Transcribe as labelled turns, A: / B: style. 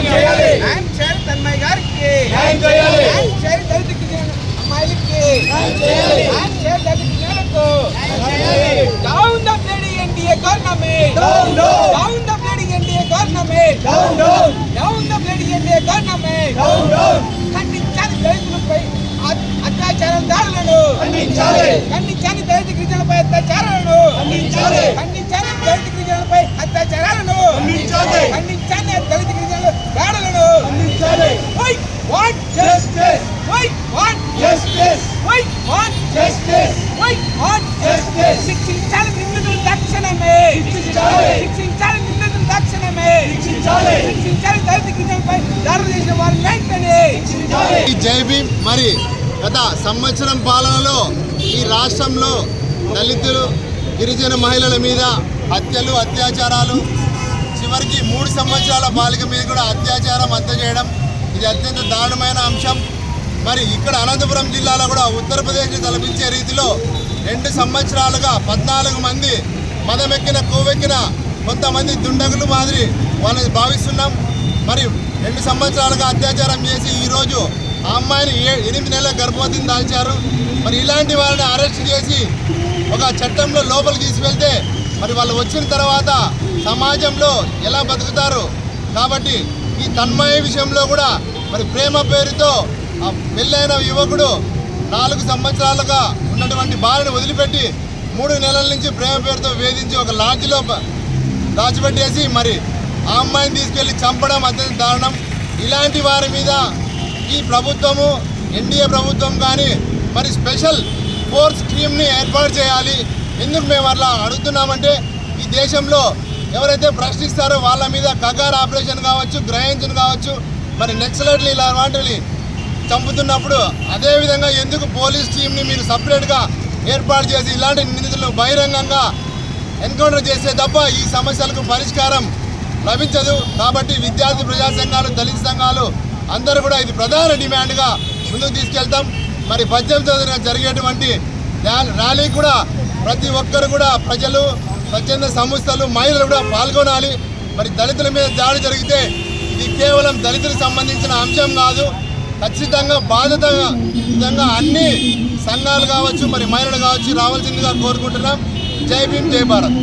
A: న్యాయం చేయాలి తన్మయ్ గారికి న్యాయం చేయాలి దళిత అమ్మాయిలకి న్యాయం చేయాలి దళిత గిరిజనులకు down the bloody NDA government down the bloody NDA government down the bloody NDA government ఖండించాలి దళితులపై అత్యాచారం దాడులను ఖండించాలి దళిత గిరిజనులపై అత్యాచారాలను ఖండించాలి దళిత గిరిజనులపై అత్యాచారాలను ఖండించాలి దళిత గిరిజనుల దాడులను We want justice. We want justice. We want justice. We want justice. శిక్షించాలి నిందితుల తక్షణమే శిక్షించాలి నిందితుల తక్షణమే శిక్షించాలి దళిత గిరిజనులపై దాడులు చేసిన వారిని వెంటనే
B: జై భీమ్. మరి గత సంవత్సరం పాలనలో ఈ రాష్ట్రంలో దళితులు గిరిజన మహిళల మీద హత్యలు అత్యాచారాలు, చివరికి 3 సంవత్సరాల బాలిక మీద కూడా హత్య చేయడం ఇది అత్యంత దారుణమైన అంశం. మరి ఇక్కడ అనంతపురం జిల్లాలో కూడా ఉత్తరప్రదేశ్ని తలపించే రీతిలో 2 సంవత్సరాలుగా 14 మంది మదమెక్కిన కొవ్వెక్కిన కొంతమంది దుండగులు మాదిరి వాళ్ళని భావిస్తున్నాం. మరి 2 సంవత్సరాలుగా అత్యాచారం చేసి ఈరోజు ఆ అమ్మాయిని 8 నెలల గర్భవతిని దాల్చారు. మరి ఇలాంటి వారిని అరెస్ట్ చేసి ఒక చట్టంలో లోపలికి తీసుకెళ్తే మరి వాళ్ళు వచ్చిన తర్వాత సమాజంలో ఎలా బతుకుతారు? కాబట్టి ఈ తన్మయ విషయంలో కూడా మరి ప్రేమ పేరుతో ఆ పెళ్ళైన యువకుడు 4 సంవత్సరాలుగా ఉన్నటువంటి భార్యను వదిలిపెట్టి 3 నెలల నుంచి ప్రేమ పేరుతో వేధించి ఒక లాడ్జిలో దాచిపెట్టేసి మరి ఆ అమ్మాయిని తీసుకెళ్లి చంపడం అత్యంత దారుణం. ఇలాంటి వారి మీద ఈ ప్రభుత్వము ఎన్డీఏ ప్రభుత్వం కానీ మరి స్పెషల్ ఫోర్స్ టీమ్ని ఏర్పాటు చేయాలి. ఎందుకు మేము అట్లా అడుగుతున్నామంటే ఈ దేశంలో ఎవరైతే ప్రశ్నిస్తారో వాళ్ళ మీద కగార్ ఆపరేషన్ కావచ్చు, గ్రహించను కావచ్చు, మరి నక్సలైట్లు ఇలా వాటిని చంపుతున్నప్పుడు అదేవిధంగా ఎందుకు పోలీస్ టీంని మీరు సపరేట్గా ఏర్పాటు చేసి ఇలాంటి నిందితులను బహిరంగంగా ఎన్కౌంటర్ చేస్తే తప్ప ఈ సమస్యలకు పరిష్కారం లభించదు. కాబట్టి విద్యార్థి ప్రజా సంఘాలు, దళిత సంఘాలు అందరూ కూడా ఇది ప్రధాన డిమాండ్గా ముందుకు తీసుకెళ్తాం. మరి 18వ జరిగేటువంటి ర్యాలీ కూడా ప్రతి ఒక్కరు కూడా ప్రజలు, స్వచ్ఛంద సంస్థలు, మహిళలు కూడా పాల్గొనాలి. మరి దళితుల మీద దాడి జరిగితే ఇది కేవలం దళితులకు సంబంధించిన అంశం కాదు, ఖచ్చితంగా బాధ్యతగా అన్ని సంఘాలు కావచ్చు, మరి మహిళలు కావచ్చు రావాల్సిందిగా కోరుకుంటున్నాం. జై భీమ్, జై భారత్.